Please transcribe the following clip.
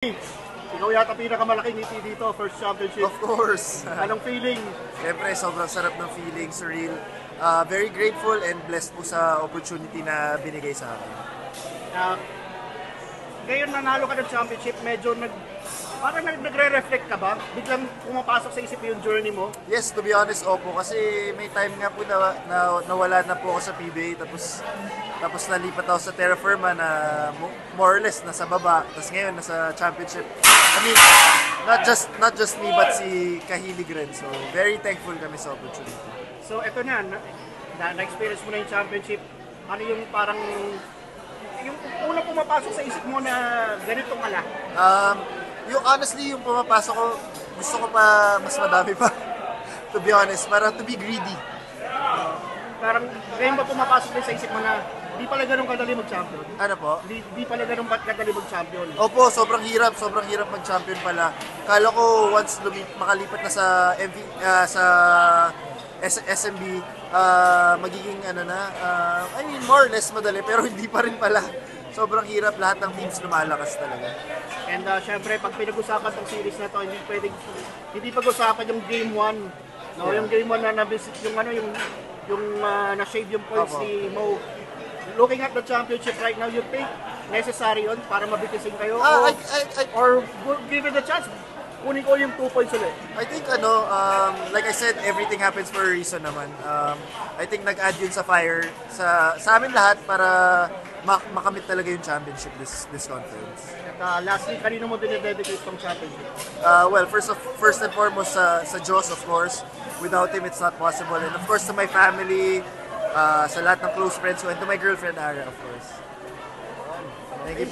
Ikaw yata pinakamalaking ngiti dito, first championship. Of course. Anong feeling? Siyempre, sobrang sarap ng feeling, surreal. Very grateful and blessed po sa opportunity na binigay sa akin. Ngayon nanalo ka ng championship, medyo parang nagre-reflect ka ba? Biglang pumapasok sa isip yung journey mo? Yes, to be honest, opo. Kasi may time nga po na nawala na po ako sa PBA. Tapos nalipat ako sa Terra Firma na more or less nasa baba. Tapos ngayon nasa championship. I mean, not just me but si Kahilig rin. So very thankful kami sa opportunity. So eto na-experience mo na yung championship. Ano yung parang yung unang pumapasok sa isip mo na ganito pala? Yung honestly, yung pumapasok ko, gusto ko pa mas madami pa. To be honest, para to be greedy. Parang ngayon ba pumapasok din sa isip mo na di pala ganun kadali mag-champion? Ano po? Di pala ganun kadali mag-champion? Opo, sobrang hirap mag-champion pala. Kala ko once makalipat na sa SMB, magiging I mean more or less madali, pero hindi pa rin pala. Sobrang hirap, lahat ng teams lumalakas talaga. And syempre, pag pinag-usapan tong series na to, hindi pag-usapan yung game 1. No, yeah. Yung game 1 na na-visit yung na-shave yung points ni Mo. Looking at the championship right now, you think necessary yun para mabitisin kayo? Or given the chance, kunin ko yung 2 points ulit? I think like I said, everything happens for a reason naman. I think nag-add yun sa fire sa amin lahat para makamit talaga yung championship this conference. At lastly, kanino mo dinededicate tong championship? Well, first and foremost sa Diyos, of course. Without Him, it's not possible. And of course, to my family, sa lahat ng close friends ko, and to my girlfriend, Ara, of course. Thank you po.